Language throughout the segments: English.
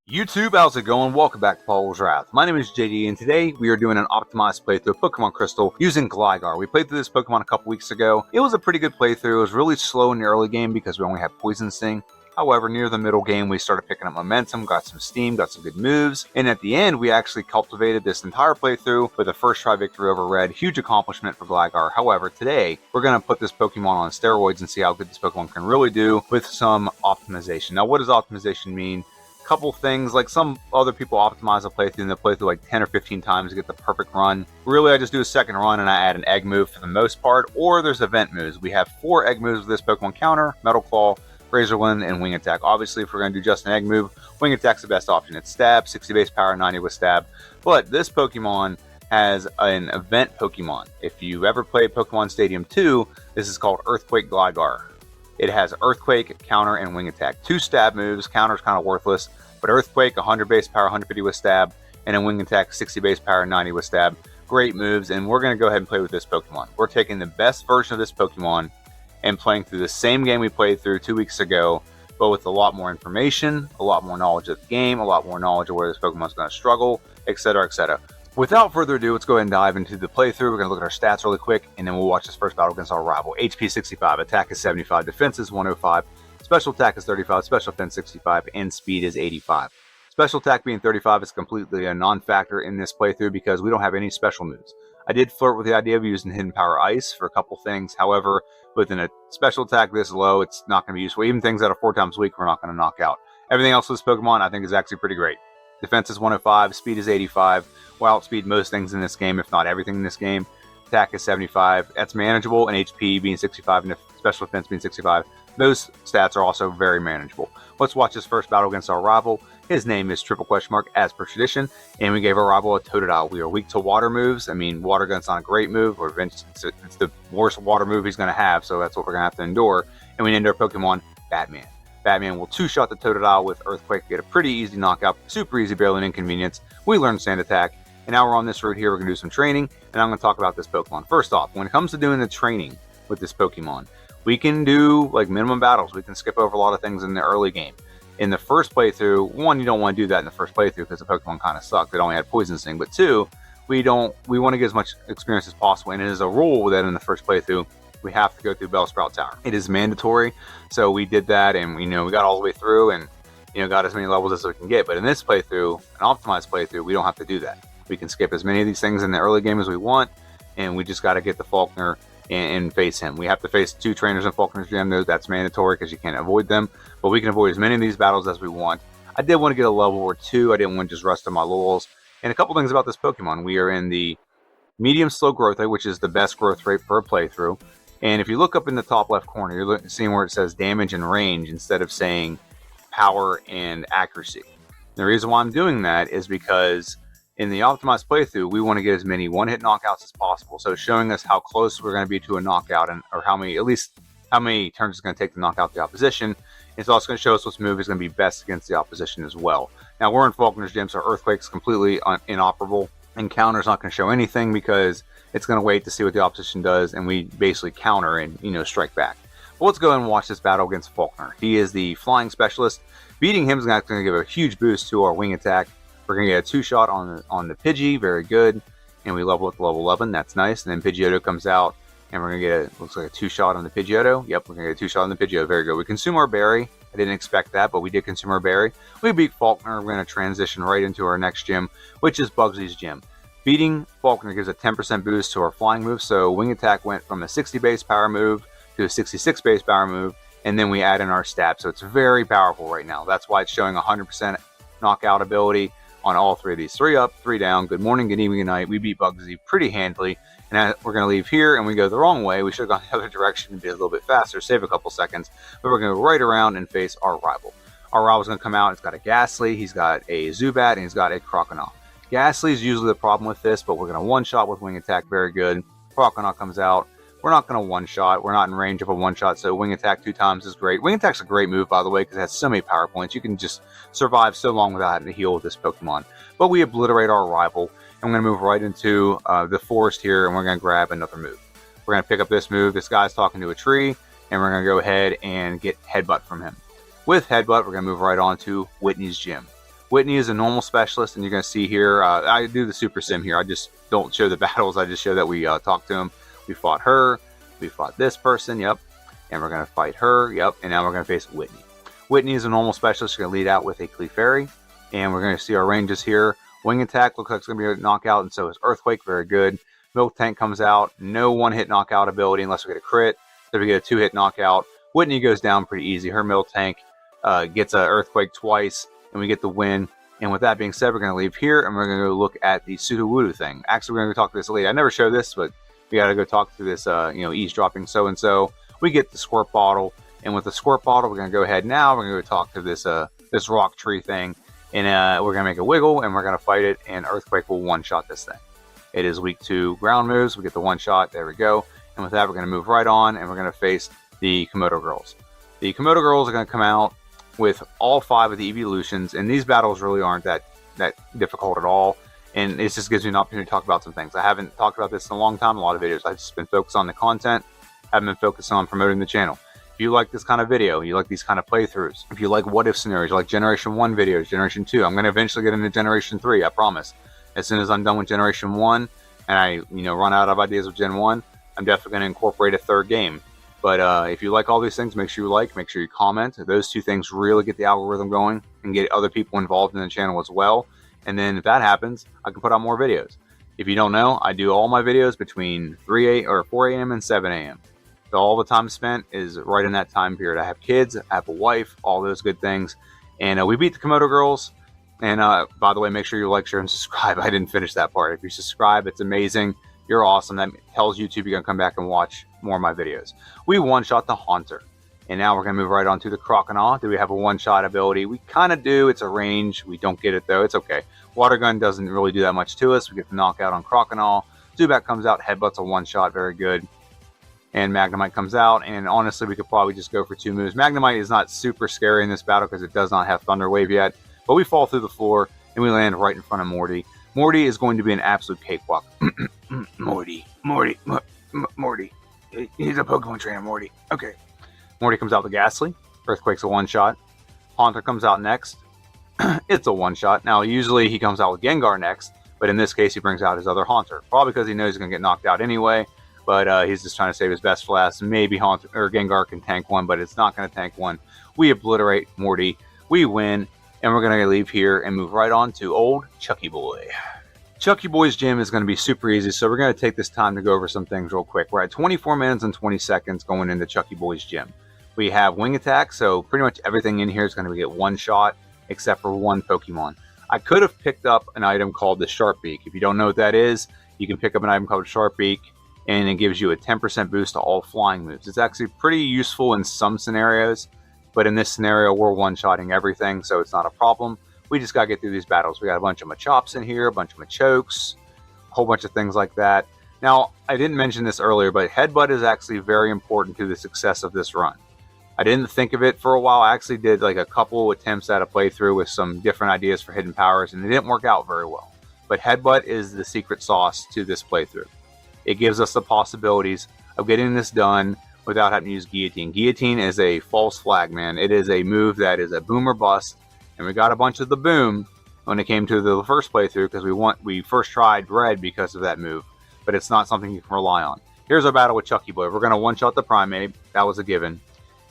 YouTube, how's it going? Welcome back to Paul's Wrath. My name is JD, and today we are doing an optimized playthrough of Pokémon Crystal using Gligar. We played through this Pokemon a couple weeks ago. It was a pretty good playthrough. It was really slow in the early game because we only had Poison Sting. However, near the middle game, we started picking up momentum, got some steam, got some good moves, and at the end, we actually cultivated this entire playthrough with a first try victory over Red. Huge accomplishment for Gligar. However, today, we're going to put this Pokemon on steroids and see how good this Pokemon can really do with some optimization. Now, what does optimization mean? Couple things, like some other people optimize a playthrough and they play through like 10 or 15 times to get the perfect run. Really, I just do a second run and I add an egg move for the most part, or there's event moves. We have 4 egg moves with this Pokemon counter: Metal Claw, Razor Wind, and Wing Attack. Obviously, if we're going to do just an egg move, Wing Attack's the best option. It's Stab, 60 base power, 90 with Stab. But this Pokemon has an event Pokemon. If you ever played Pokemon Stadium 2, this is called Earthquake Gligar. It has Earthquake, Counter, and Wing Attack. 2 stab moves. Counter's kind of worthless, but Earthquake, 100 base power, 150 with Stab, and then Wing Attack, 60 base power, 90 with Stab. Great moves, and we're going to go ahead and play with this Pokemon. We're taking the best version of this Pokemon and playing through the same game we played through 2 weeks ago, but with a lot more information, a lot more knowledge of the game, a lot more knowledge of where this Pokemon's going to struggle, etc., etc. Without further ado, let's go ahead and dive into the playthrough. We're going to look at our stats really quick, and then we'll watch this first battle against our rival. HP 65, attack is 75, defense is 105, special attack is 35, special defense 65, and speed is 85. Special attack being 35 is completely a non-factor in this playthrough because we don't have any special moves. I did flirt with the idea of using Hidden Power Ice for a couple things. However, with a special attack this low, it's not going to be useful. Even things that are 4 times weak, we're not going to knock out. Everything else with this Pokemon, I think, is actually pretty great. Defense is 105, speed is 85. We'll outspeed most things in this game, if not everything in this game. Attack is 75. That's manageable, and HP being 65 and special defense being 65. Those stats are also very manageable. Let's watch this first battle against our rival. His name is Triple Question Mark, as per tradition, and we gave our rival a Totodile. We are weak to water moves. I mean, Water Gun's not a great move, or it's the worst water move he's going to have, so that's what we're going to have to endure. And we named our Pokemon Batman. Batman will 2-shot the Totodile with Earthquake, get a pretty easy knockout, super easy, barely an inconvenience. We learned Sand Attack, and now we're on this route here. We're going to do some training, and I'm going to talk about this Pokemon. First off, when it comes to doing the training with this Pokemon, we can do like minimum battles. We can skip over a lot of things in the early game. In the first playthrough, 1, you don't want to do that in the first playthrough because the Pokemon kind of sucked. It only had Poison Sting. But 2, we want to get as much experience as possible. And it is a rule that in the first playthrough, we have to go through Bellsprout Tower. It is mandatory. So we did that, and we got all the way through and got as many levels as we can get. But in this playthrough, an optimized playthrough, we don't have to do that. We can skip as many of these things in the early game as we want, and we just got to get the Faulkner and face him. We have to face 2 trainers in Faulkner's Gym. That's mandatory because you can't avoid them, but we can avoid as many of these battles as we want. I did want to get a level or 2. I didn't want to just rest on my laurels. And a couple things about this Pokemon. We are in the medium slow growth rate, which is the best growth rate for a playthrough. And if you look up in the top left corner, you're seeing where it says damage and range instead of saying power and accuracy. The reason why I'm doing that is because in the optimized playthrough, we want to get as many one-hit knockouts as possible. So showing us how close we're going to be to a knockout, or how many turns it's going to take to knock out the opposition. It's also going to show us which move is going to be best against the opposition as well. Now, we're in Faulkner's Gym, so Earthquake's completely inoperable, and Counter's not going to show anything because it's going to wait to see what the opposition does, and we basically counter and strike back. But let's go and watch this battle against Faulkner. He is the flying specialist. Beating him is going to give a huge boost to our Wing Attack. We're going to get a 2-shot on the Pidgey, very good, and we level up to level 11, that's nice. And then Pidgeotto comes out, and we're going to get looks like a 2-shot on the Pidgeotto. Yep, we're going to get a 2-shot on the Pidgeotto, very good. We consume our berry. I didn't expect that, but we did consume our berry. We beat Faulkner. We're going to transition right into our next gym, which is Bugsy's Gym. Beating Faulkner gives a 10% boost to our flying move, so Wing Attack went from a 60 base power move to a 66 base power move, and then we add in our stab, so it's very powerful right now. That's why it's showing 100% knockout ability on all 3 of these. 3 up, 3 down. Good morning, good evening, good night. We beat Bugsy pretty handily. And we're going to leave here and we go the wrong way. We should have gone the other direction and be a little bit faster, save a couple seconds. But we're going to go right around and face our rival. Our rival's going to come out. It's got a Ghastly, he's got a Zubat, and he's got a Croconaw. Ghastly is usually the problem with this, but we're going to one-shot with Wing Attack. Very good. Croconaw comes out. We're not going to one-shot. We're not in range of a one-shot, so Wing Attack 2 times is great. Wing Attack's a great move, by the way, because it has so many power points. You can just survive so long without having to heal with this Pokemon. But we obliterate our rival, and we're going to move right into the forest here, and we're going to grab another move. We're going to pick up this move. This guy's talking to a tree, and we're going to go ahead and get Headbutt from him. With Headbutt, we're going to move right on to Whitney's Gym. Whitney is a normal specialist, and you're going to see here, I do the super sim here. I just don't show the battles. I just show that we talked to him. We fought her. We fought this person, yep. And we're going to fight her, yep. And now we're going to face Whitney. Whitney is a normal specialist. She's going to lead out with a Clefairy. And we're going to see our ranges here. Wing Attack looks like it's going to be a knockout, and so is Earthquake, very good. Milk Tank comes out. No one-hit knockout ability unless we get a crit. So we get a 2-hit knockout. Whitney goes down pretty easy. Her Milk Tank gets an Earthquake twice, and we get the win. And with that being said, we're going to leave here, and we're going to go look at the Sudowoodo thing. Actually, we're going to go talk to this lady. I never showed this, but we got to go talk to this, eavesdropping so-and-so. We get the Squirt Bottle, and with the Squirt Bottle, we're going to go ahead now. We're going to go talk to this rock tree thing, and we're going to make a wiggle, and we're going to fight it, and Earthquake will one-shot this thing. It is weak to ground moves. We get the one-shot. There we go. And with that, we're going to move right on, and we're going to face the Komodo Girls. The Komodo Girls are going to come out with all 5 of the evolutions, and these battles really aren't that difficult at all, and it just gives me an opportunity to talk about some things. I haven't talked about this in a long time, a lot of videos. I've just been focused on the content, haven't been focused on promoting the channel. If you like this kind of video, you like these kind of playthroughs, if you like what-if scenarios, you like Generation 1 videos, Generation 2, I'm going to eventually get into Generation 3, I promise. As soon as I'm done with Generation 1, and I run out of ideas with Gen 1, I'm definitely going to incorporate a 3rd game. But if you like all these things, make sure you like, make sure you comment. Those 2 things really get the algorithm going and get other people involved in the channel as well. And then if that happens, I can put out more videos. If you don't know, I do all my videos between 4 a.m. and 7 a.m. So all the time spent is right in that time period. I have kids, I have a wife, all those good things. And we beat the Komodo Girls. And by the way, make sure you like, share, and subscribe. I didn't finish that part. If you subscribe, it's amazing. You're awesome. That tells YouTube you're going to come back and watch more of my videos. We one-shot the Haunter. And now we're going to move right on to the Crocodile. Do we have a one-shot ability? We kind of do. It's a range. We don't get it, though. It's okay. Water Gun doesn't really do that much to us. We get the knockout on Crocodile. Zubat comes out. Headbutt's a one-shot. Very good. And Magnemite comes out. And honestly, we could probably just go for 2 moves. Magnemite is not super scary in this battle because it does not have Thunder Wave yet. But we fall through the floor, and we land right in front of Morty. Morty is going to be an absolute cakewalk. Morty. He's a Pokemon trainer, Morty. Okay. Morty comes out with Ghastly. Earthquake's a one-shot. Haunter comes out next. It's a one-shot. Now, usually he comes out with Gengar next, but in this case, he brings out his other Haunter. Probably because he knows he's going to get knocked out anyway, but he's just trying to save his best for last. Maybe Haunter or Gengar can tank one, but it's not going to tank one. We obliterate Morty. We win, and we're going to leave here and move right on to old Chucky Boy. Chucky Boy's gym is going to be super easy, so we're going to take this time to go over some things real quick. We're at 24 minutes and 20 seconds going into Chucky Boy's gym. We have Wing Attack, so pretty much everything in here is going to get one shot, except for 1 Pokemon. I could have picked up an item called the Sharpbeak. If you don't know what that is, you can pick up an item called Sharpbeak, and it gives you a 10% boost to all flying moves. It's actually pretty useful in some scenarios, but in this scenario, we're one-shotting everything, so it's not a problem. We just got to get through these battles. We got a bunch of Machops in here, a bunch of Machokes, a whole bunch of things like that. Now, I didn't mention this earlier, but Headbutt is actually very important to the success of this run. I didn't think of it for a while. I actually did like a couple attempts at a playthrough with some different ideas for hidden powers, and it didn't work out very well. But Headbutt is the secret sauce to this playthrough. It gives us the possibilities of getting this done without having to use Guillotine. Guillotine is a false flag, man. It is a move that is a boom or bust. And we got a bunch of the boom when it came to the first playthrough because we first tried Red because of that move. But it's not something you can rely on. Here's our battle with Chucky Boy. We're going to one-shot the Primate. That was a given.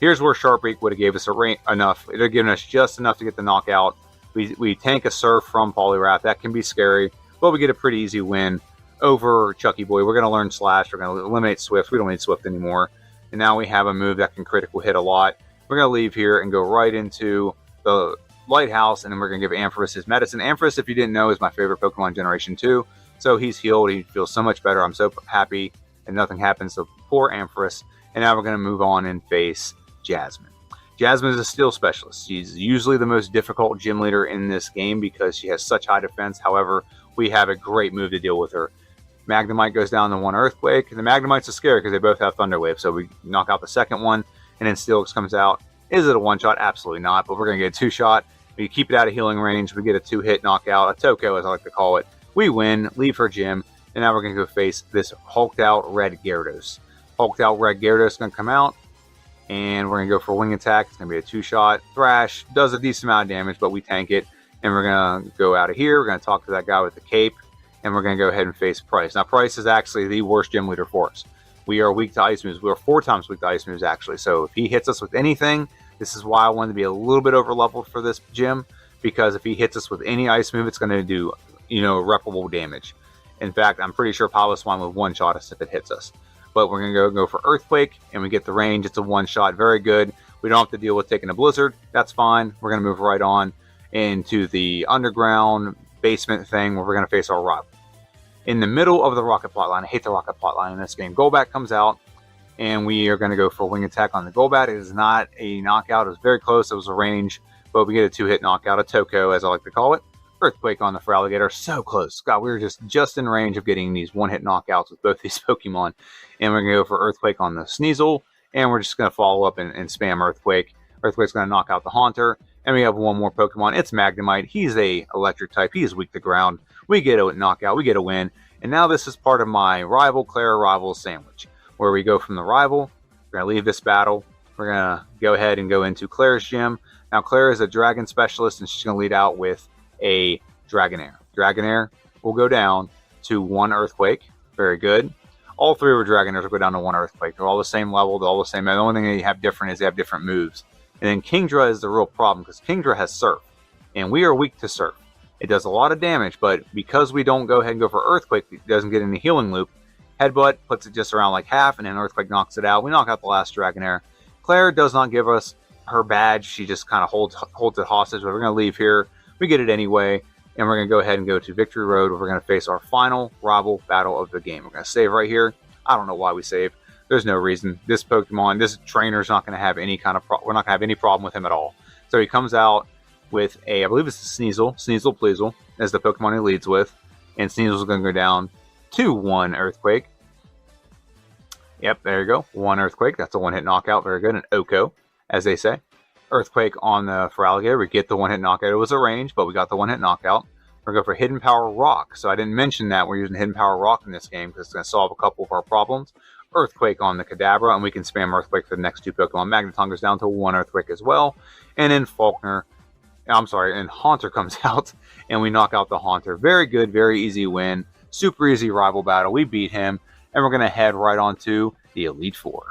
Here's where Sharpbeak would have gave us enough. It would have given us just enough to get the knockout. We tank a Surf from Poliwrath. That can be scary. But we get a pretty easy win over Chucky Boy. We're going to learn Slash. We're going to eliminate Swift. We don't need Swift anymore. And now we have a move that can critical hit a lot. We're going to leave here and go right into the Lighthouse, and then we're going to give Ampharos his medicine. Ampharos, if you didn't know, is my favorite Pokemon Generation 2. So he's healed. He feels so much better. I'm so happy, and nothing happens to poor Ampharos. And now we're going to move on and face Jasmine. Jasmine is a Steel Specialist. She's usually the most difficult gym leader in this game because she has such high defense. However, we have a great move to deal with her. Magnemite goes down to 1 Earthquake. The Magnemite's are scary because they both have Thunder Wave. So we knock out the second one, and then Steelix comes out. Is it a one-shot? Absolutely not, but we're going to get a 2-shot. We keep it out of healing range. We get a 2-hit knockout, a Toko as I like to call it. We win, leave her gym, and now we're going to go face this hulked out red Gyarados. Hulked out red Gyarados is going to come out, and we're going to go for a Wing Attack. It's going to be a 2-shot. Thrash does a decent amount of damage, but we tank it. And we're going to go out of here. We're going to talk to that guy with the cape. And we're going to go ahead and face Price. Now, Price is actually the worst gym leader for us. We are weak to ice moves. We are 4 times weak to ice moves, actually. So if he hits us with anything, this is why I wanted to be a little bit over leveled for this gym. Because if he hits us with any ice move, it's going to do, irreparable damage. In fact, I'm pretty sure Piloswine will one-shot us if it hits us. But we're going to go for Earthquake, and we get the range. It's a one-shot. Very good. We don't have to deal with taking a Blizzard. That's fine. We're going to move right on into the underground basement thing where we're going to face our rival. In the middle of the rocket plotline, I hate the rocket plotline in this game, Golbat comes out, and we are going to go for a wing attack on the Golbat. It is not a knockout. It was very close. It was a range, but we get a 2-hit knockout, a Toko, as I like to call it. Earthquake on the Feraligatr, so close. God, we were just in range of getting these one-hit knockouts with both these Pokemon. And we're going to go for Earthquake on the Sneasel, and we're just going to follow up and spam Earthquake. Earthquake's going to knock out the Haunter, and we have one more Pokemon. It's Magnemite. He's a electric type. He is weak to ground. We get a knockout. We get a win. And now this is part of my rival Claire rival sandwich, where we go from the rival. We're going to leave this battle. We're going to go ahead and go into Claire's gym. Now, Claire is a dragon specialist, and she's going to lead out with a Dragonair. Dragonair will go down to 1 Earthquake. Very good. All 3 of our Dragonairs will go down to 1 Earthquake. They're all the same level. They're all the same. The only thing they have different is they have different moves. And then Kingdra is the real problem because Kingdra has Surf. And we are weak to Surf. It does a lot of damage, but because we don't go ahead and go for Earthquake, it doesn't get in the healing loop. Headbutt puts it just around like half, and then Earthquake knocks it out. We knock out the last Dragonair. Claire does not give us her badge. She just kind of holds it hostage, but we're going to leave here. We get it anyway, and we're going to go ahead and go to Victory Road, where we're going to face our final rival battle of the game. We're going to save right here. I don't know why we save. There's no reason. This Pokemon, this trainer is not going to have any kind of we're not going to have any problem with him at all. So he comes out with I believe it's a Sneasel, Pleasel, as the Pokemon he leads with. And Sneasel's going to go down to 1 Earthquake. Yep, there you go. 1 Earthquake. That's a 1-hit knockout. Very good. An Oko, as they say. Earthquake on the Feraligatr. We get the 1-hit knockout. It was a range, but we got the 1-hit knockout. We're going to go for Hidden Power Rock. So I didn't mention that we're using Hidden Power Rock in this game because it's going to solve a couple of our problems. Earthquake on the Kadabra, and we can spam Earthquake for the next 2 Pokemon. Magneton goes down to 1 Earthquake as well. And then and Haunter comes out, and we knock out the Haunter. Very good, very easy win. Super easy rival battle. We beat him, and we're going to head right on to the Elite Four.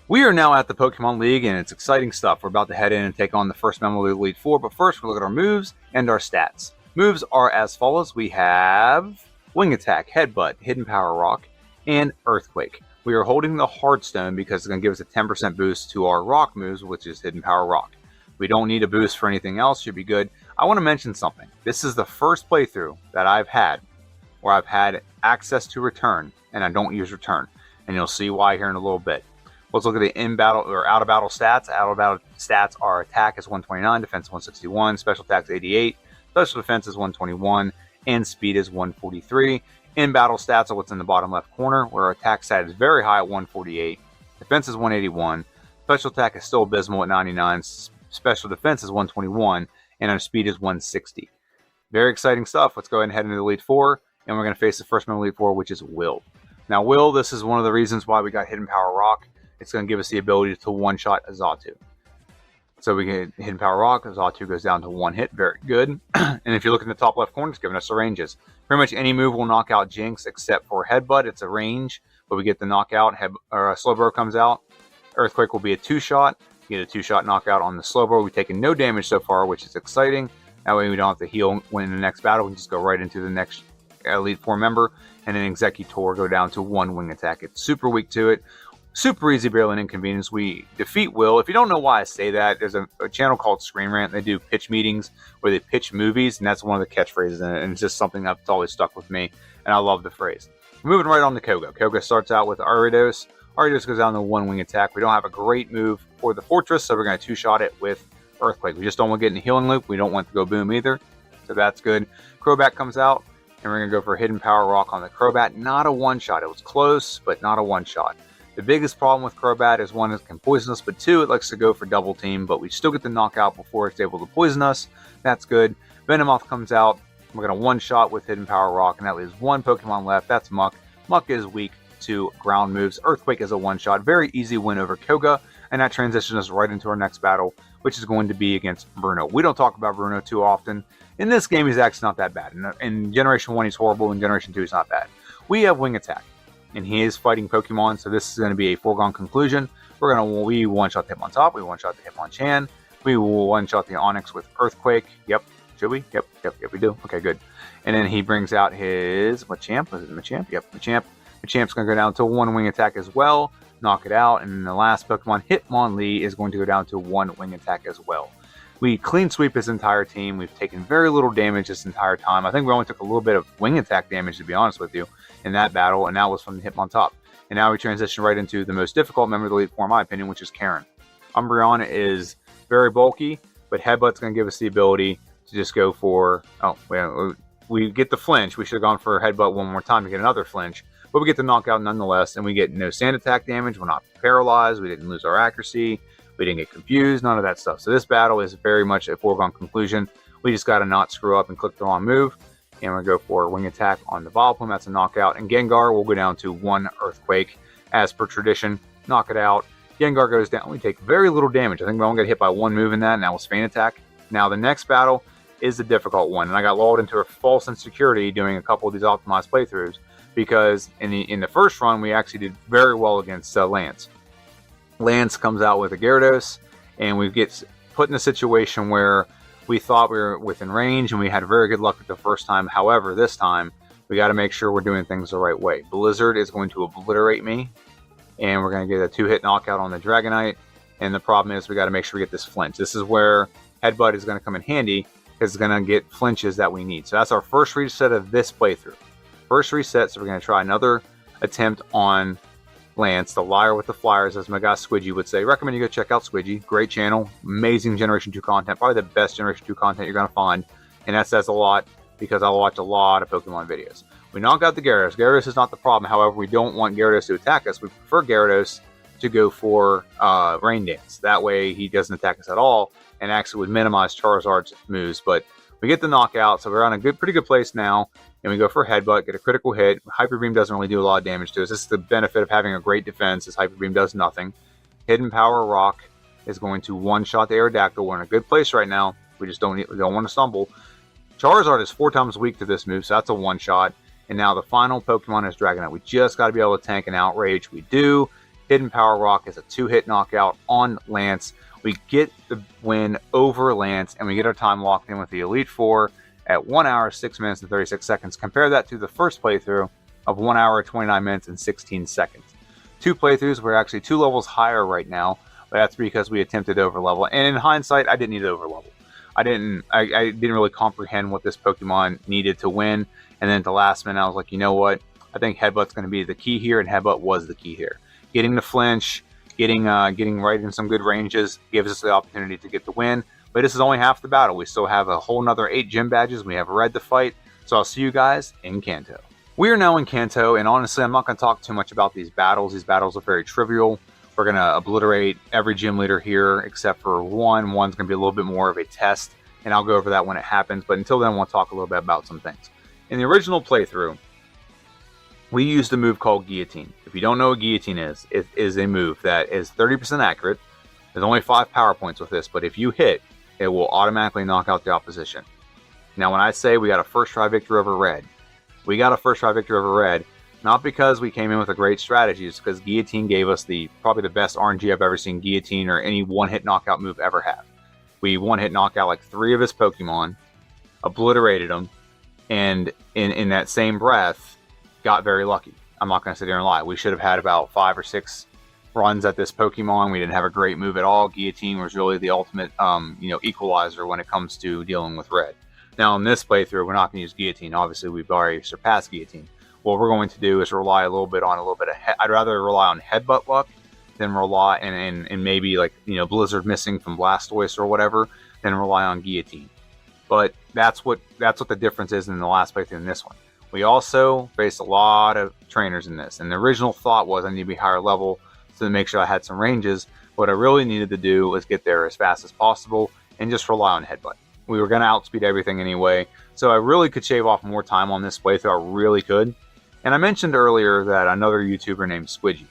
We are now at the Pokemon League, and it's exciting stuff. We're about to head in and take on the first member of the Elite Four, but first we'll look at our moves and our stats. Moves are as follows. We have Wing Attack, Headbutt, Hidden Power Rock, and Earthquake. We are holding the Hardstone because it's going to give us a 10% boost to our Rock moves, which is Hidden Power Rock. We don't need a boost for anything else. Should be good. I want to mention something. This is the first playthrough that I've had where I've had access to Return, and I don't use Return. And you'll see why here in a little bit. Let's look at the in-battle or out-of-battle stats. Out-of-battle stats are attack is 129, defense 161, special attack is 88, special defense is 121, and speed is 143. In-battle stats are what's in the bottom left corner, where our attack stat is very high at 148, defense is 181, special attack is still abysmal at 99, special defense is 121, and our speed is 160. Very exciting stuff. Let's go ahead and head into the Elite Four, and we're going to face the first member of the Elite Four, which is Will. Now, Will, this is one of the reasons why we got Hidden Power Rock. It's going to give us the ability to one-shot a Xatu. So we get Hidden Power Rock. Xatu goes down to 1 hit. Very good. And if you look in the top left corner, it's giving us the ranges. Pretty much any move will knock out Jinx except for Headbutt. It's a range, but we get the knockout. Slowbro comes out. Earthquake will be a 2-shot. You get a 2-shot knockout on the Slowbro. We've taken no damage so far, which is exciting. That way we don't have to heal when in the next battle. We can just go right into the next Elite Four member. And then Executor go down to 1 wing attack. It's super weak to it. Super easy, barely an inconvenience. We defeat Will. If you don't know why I say that, there's a channel called Screen Rant. They do pitch meetings where they pitch movies, and that's one of the catchphrases in it. And it's just something that's always stuck with me, and I love the phrase. Moving right on to Koga. Koga starts out with Ariados. Ariados goes down to 1 wing attack. We don't have a great move for the Fortress, so we're going to 2-shot it with Earthquake. We just don't want to get in the healing loop. We don't want to go boom either, so that's good. Crobat comes out, and we're going to go for Hidden Power Rock on the Crobat. Not a 1-shot. It was close, but not a 1-shot. The biggest problem with Crobat is 1, it can poison us, but 2, it likes to go for double team, but we still get the knockout before it's able to poison us. That's good. Venomoth comes out. We're going to 1-shot with Hidden Power Rock, and that leaves 1 Pokemon left. That's Muck. Muck is weak to ground moves. Earthquake is a 1-shot. Very easy win over Koga. and that transitions us right into our next battle, which is going to be against Bruno. We don't talk about Bruno too often. In this game, he's actually not that bad. In Generation 1, he's horrible. In Generation 2, he's not bad. We have Wing Attack, and he is fighting Pokemon, so this is going to be a foregone conclusion. We one-shot the Hitmontop, we one-shot the Hitmonchan, we will one-shot the Onix with Earthquake. Yep. Should we? Yep, we do. Okay, good. And then he brings out his Machamp. Was it Machamp? Yep, Machamp. Machamp's going to go down to 1 Wing Attack as well. Knock it out. And then the last Pokemon, Hitmonlee, is going to go down to 1 Wing Attack as well. We clean sweep his entire team. We've taken very little damage this entire time. I think we only took a little bit of Wing Attack damage, to be honest with you, in that battle, and that was from the Hitmontop. And now we transition right into the most difficult member of the Elite Four, in my opinion, which is Karen. Umbreon is very bulky, but Headbutt's going to give us the ability to just go for... we get the flinch. We should have gone for Headbutt one more time to get another flinch. But we get the knockout nonetheless, and we get no sand attack damage. We're not paralyzed. We didn't lose our accuracy. We didn't get confused. None of that stuff. So this battle is very much a foregone conclusion. We just got to not screw up and click the wrong move. And we're going to go for Wing Attack on the Vileplume. That's a knockout. And Gengar will go down to 1 Earthquake. As per tradition, knock it out. Gengar goes down. We take very little damage. I think we only got hit by 1 move in that, and that was Feint Attack. Now the next battle is the difficult one. And I got lulled into a false insecurity doing a couple of these optimized playthroughs. Because in the first run, we actually did very well against Lance. Lance comes out with a Gyarados, and we get put in a situation where we thought we were within range, and we had very good luck the first time. However, this time, we got to make sure we're doing things the right way. Blizzard is going to obliterate me, and we're going to get a 2-hit knockout on the Dragonite. And the problem is we got to make sure we get this flinch. This is where Headbutt is going to come in handy, because it's going to get flinches that we need. So that's our first reset of this playthrough. First reset, so we're going to try another attempt on Lance, the liar with the flyers, as my guy Squidgy would say. Recommend you go check out Squidgy. Great channel. Amazing Generation 2 content. Probably the best Generation 2 content you're going to find. And that says a lot, because I watch a lot of Pokemon videos. We knock out the Gyarados. Gyarados is not the problem. However, we don't want Gyarados to attack us. We prefer Gyarados to go for Rain Dance. That way he doesn't attack us at all, and actually would minimize Charizard's moves. But we get the knockout, so we're on a pretty good place now. And we go for a Headbutt, get a critical hit. Hyper Beam doesn't really do a lot of damage to us. This is the benefit of having a great defense, is Hyper Beam does nothing. Hidden Power Rock is going to one-shot the Aerodactyl. We're in a good place right now. We just don't want to stumble. Charizard is 4 times weak to this move, so that's a one-shot. And now the final Pokemon is Dragonite. We just got to be able to tank an Outrage. We do. Hidden Power Rock is a 2-hit knockout on Lance. We get the win over Lance, and we get our time locked in with the Elite Four at 1 hour, 6 minutes, and 36 seconds. Compare that to the first playthrough of 1 hour, 29 minutes, and 16 seconds. 2 playthroughs, we're actually 2 levels higher right now, but that's because we attempted overlevel. And in hindsight, I didn't need to overlevel. I didn't really comprehend what this Pokemon needed to win. And then at the last minute, I was like, you know what? I think Headbutt's going to be the key here, and Headbutt was the key here. Getting the flinch, getting right in some good ranges gives us the opportunity to get the win. But this is only half the battle. We still have a whole nother 8 gym badges. We have Red to fight. So I'll see you guys in Kanto. We are now in Kanto, and honestly, I'm not going to talk too much about these battles. These battles are very trivial. We're going to obliterate every gym leader here except for one. One's going to be a little bit more of a test, and I'll go over that when it happens. But until then, we'll talk a little bit about some things. In the original playthrough, we used a move called Guillotine. If you don't know what Guillotine is, it is a move that is 30% accurate. There's only 5 power points with this, but if you hit, it will automatically knock out the opposition. Now, when I say we got a first try victory over Red, we got a first try victory over Red, not because we came in with a great strategy, it's because Guillotine gave us probably the best RNG I've ever seen Guillotine or any one-hit knockout move ever have. We one-hit knockout like 3 of his Pokemon, obliterated them, and in that same breath, got very lucky. I'm not going to sit here and lie. We should have had about 5 or 6 runs at this Pokemon. We didn't have a great move at all. Guillotine was really the ultimate equalizer when it comes to dealing with Red. Now in this playthrough, we're not going to use Guillotine. Obviously, we've already surpassed Guillotine. What we're going to do is rely a little bit of I'd rather rely on Headbutt luck than rely and maybe Blizzard missing from Blastoise or whatever, than rely on Guillotine. But that's what the difference is in the last playthrough and this one. We also faced a lot of trainers in this, and the original thought was I need to be higher level to make sure I had some ranges. What I really needed to do was get there as fast as possible and just rely on Headbutt. We were going to outspeed everything anyway, so I really could shave off more time on this playthrough. I really could. And I mentioned earlier that another YouTuber named Squidgy.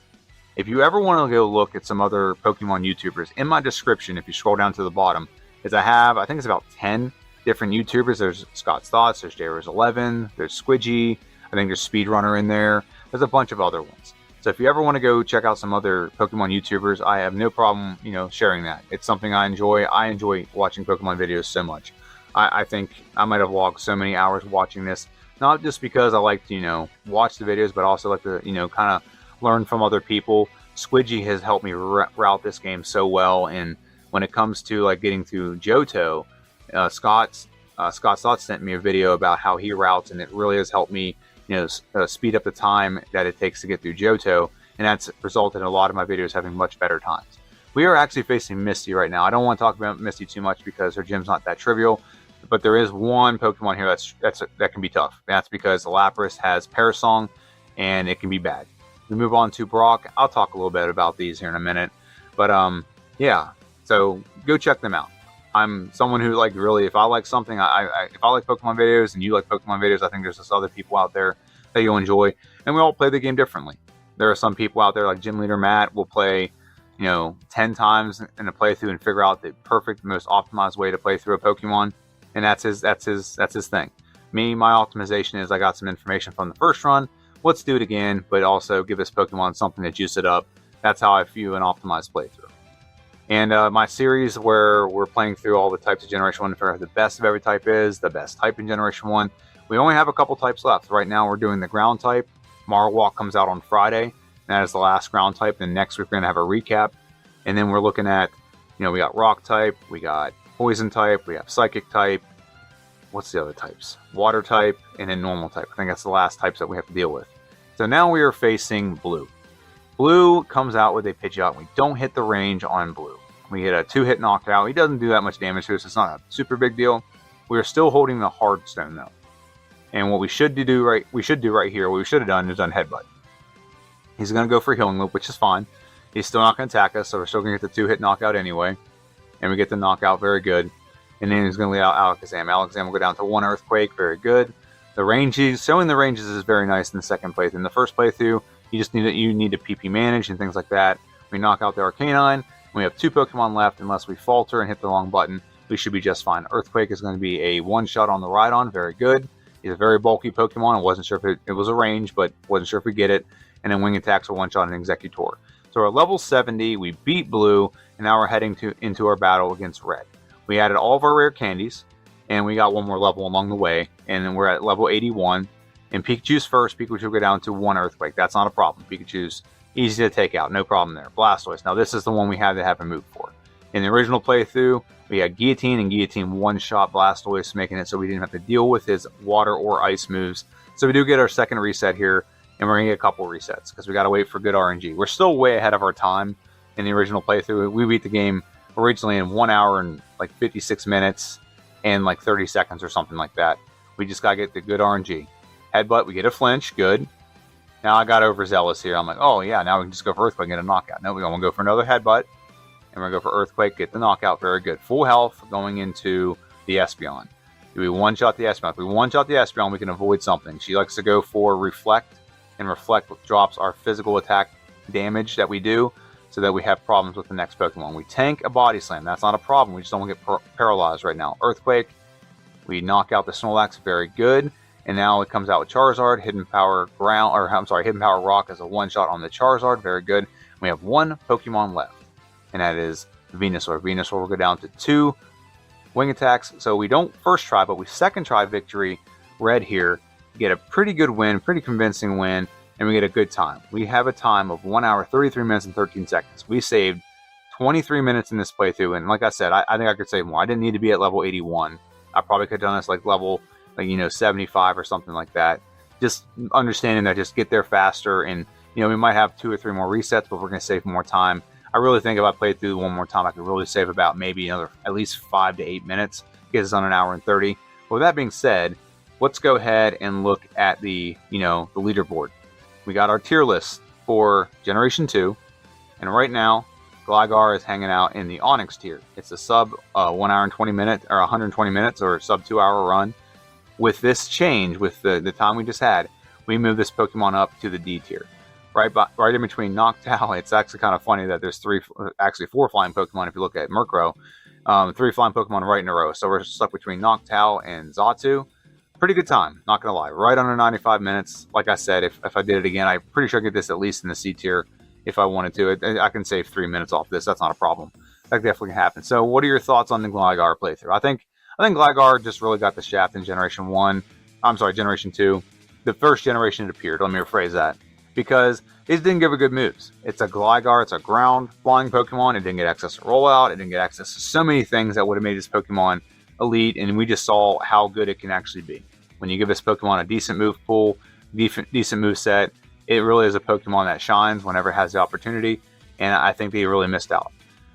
If you ever want to go look at some other Pokemon YouTubers, in my description, if you scroll down to the bottom, is I think it's about 10 different YouTubers. There's Scott's Thoughts, there's JRose11, there's Squidgy, I think there's Speedrunner in there. There's a bunch of other ones. So if you ever want to go check out some other Pokemon YouTubers, I have no problem, sharing that. It's something I enjoy. I enjoy watching Pokemon videos so much. I think I might have logged so many hours watching this, not just because I like to, watch the videos, but also like to, kind of learn from other people. Squidgy has helped me route this game so well, and when it comes to like getting through Johto, Scott's Thoughts sent me a video about how he routes, and it really has helped me speed up the time that it takes to get through Johto, and that's resulted in a lot of my videos having much better times. We are actually facing Misty right now. I don't want to talk about Misty too much because her gym's not that trivial, but there is one Pokemon here that can be tough. That's because Lapras has Parasong, and it can be bad. We move on to Brock. I'll talk a little bit about these here in a minute, but yeah. So go check them out. I'm someone who really, if I like something, if I like Pokemon videos and you like Pokemon videos, I think there's just other people out there that you'll enjoy, and we all play the game differently. There are some people out there like Gym Leader Matt will play, 10 times in a playthrough and figure out the perfect, most optimized way to play through a Pokemon, and that's his thing. Me, my optimization is I got some information from the first run. Let's do it again, but also give this Pokemon something to juice it up. That's how I view an optimized playthrough. And my series where we're playing through all the types of Generation 1 to figure out who the best of every type is, the best type in Generation 1. We only have a couple types left. Right now we're doing the ground type. Marowak comes out on Friday, and that is the last ground type. And next week we're going to have a recap. And then we're looking at, we got rock type, we got poison type, we have psychic type. What's the other types? Water type, and then normal type. I think that's the last types that we have to deal with. So now we are facing blue. Blue comes out with a Pidgeot. We don't hit the range on blue. We hit a 2-hit knockout. He doesn't do that much damage to us. It's not a super big deal. We are still holding the hard stone though. And what we should do right here, what we should have done is done Headbutt. He's going to go for Healing Loop, which is fine. He's still not going to attack us, so we're still going to get the 2-hit knockout anyway. And we get the knockout, very good. And then he's going to lead out Alakazam. Alakazam will go down to 1 Earthquake, very good. The ranges, showing the ranges is very nice in the second playthrough. In the first playthrough, you need to PP manage and things like that. We knock out the Arcanine. We have 2 Pokemon left. Unless we falter and hit the wrong button, we should be just fine. Earthquake is going to be a one-shot on the Rhydon. Very good. He's a very bulky Pokemon. I wasn't sure if it was a range, but wasn't sure if we get it. And then Wing Attacks are one-shot on Executor. So we're level 70. We beat Blue, and now we're heading into our battle against Red. We added all of our rare candies, and we got one more level along the way. And then we're at level 81. And Pikachu's first. Pikachu will go down to 1 Earthquake. That's not a problem. Pikachu's easy to take out. No problem there. Blastoise. Now this is the one we had to have a move for. In the original playthrough, we had Guillotine, and Guillotine one-shot Blastoise, making it so we didn't have to deal with his water or ice moves. So we do get our second reset here, and we're going to get a couple resets because we got to wait for good RNG. We're still way ahead of our time in the original playthrough. We beat the game originally in 1 hour and 56 minutes and 30 seconds or something like that. We just got to get the good RNG. Headbutt, we get a flinch, good. Now I got overzealous here. I'm like, oh yeah, now we can just go for Earthquake and get a knockout. No, we're going to go for another Headbutt. And we're going to go for Earthquake, get the knockout, very good. Full health going into the Espeon. Do we one-shot the Espeon? If we one-shot the Espeon, we can avoid something. She likes to go for Reflect, and Reflect drops our physical attack damage that we do, so that we have problems with the next Pokemon. We tank a Body Slam. That's not a problem. We just don't want to get paralyzed right now. Earthquake. We knock out the Snorlax. Very good. And now it comes out with Charizard. Hidden Power Rock as a one-shot on the Charizard. Very good. We have 1 Pokemon left, and that is Venusaur. Venusaur will go down to 2 Wing Attacks. So we don't first try, but we second try Victory Red here. Get a pretty good win, pretty convincing win, and we get a good time. We have a time of 1 hour, 33 minutes, and 13 seconds. We saved 23 minutes in this playthrough, and like I said, I think I could save more. I didn't need to be at level 81. I probably could have done this level 75 or something like that. Just understanding that, just get there faster, and we might have 2 or 3 more resets, but we're going to save more time. I really think if I played through one more time, I could really save about maybe another at least 5 to 8 minutes. Get us on 1 hour and 30. With that being said, let's go ahead and look at the the leaderboard. We got our tier list for Generation 2, and right now, Gligar is hanging out in the Onyx tier. It's a sub 1 hour and 20 minutes, or 120 minutes, or sub 2 hour run. With this change, with the time we just had, we move this Pokemon up to the D tier. right in between Noctowl. It's actually kind of funny that there's actually four flying Pokemon if you look at Murkrow. Three flying Pokemon right in a row. So we're stuck between Noctowl and Xatu. Pretty good time, not gonna lie. Right under 95 minutes. Like I said, if I did it again, I'm pretty sure I get this at least in the C tier if I wanted to. I can save 3 minutes off this. That's not a problem. That definitely can happen. So what are your thoughts on the Gligar playthrough? I think Gligar just really got the shaft in Generation 1. I'm sorry, Generation 2. The first generation it appeared. Let me rephrase that. Because it didn't give it good moves. It's a Gligar. It's a ground flying Pokemon. It didn't get access to Rollout. It didn't get access to so many things that would have made this Pokemon elite. And we just saw how good it can actually be. When you give this Pokemon a decent move pool, decent move set, it really is a Pokemon that shines whenever it has the opportunity. And I think they really missed out.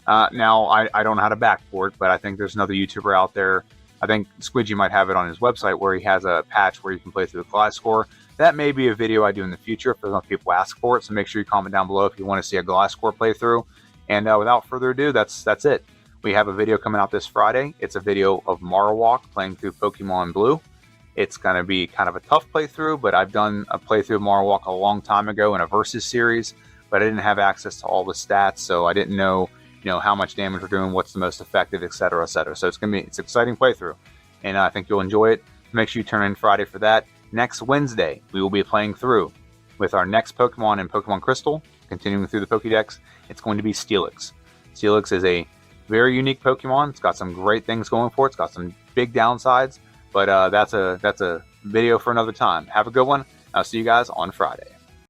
Now, I don't know how to backboard, but I think there's another YouTuber out there. I think Squidgy might have it on his website where he has a patch where you can play through the Gliscor. That may be a video I do in the future if enough people ask for it. So make sure you comment down below if you want to see a Gliscor playthrough. And without further ado, that's it. We have a video coming out this Friday. It's a video of Marowak playing through Pokemon Blue. It's going to be kind of a tough playthrough, but I've done a playthrough of Marowak a long time ago in a Versus series, but I didn't have access to all the stats, so I didn't know how much damage we're doing, what's the most effective, etc., etc. So it's an exciting playthrough, and I think you'll enjoy it. Make sure you turn in Friday for that. Next Wednesday, we will be playing through with our next Pokemon in Pokemon Crystal, continuing through the Pokédex. It's going to be Steelix. Steelix is a very unique Pokemon. It's got some great things going for it. It's got some big downsides, but that's a video for another time. Have a good one. I'll see you guys on Friday.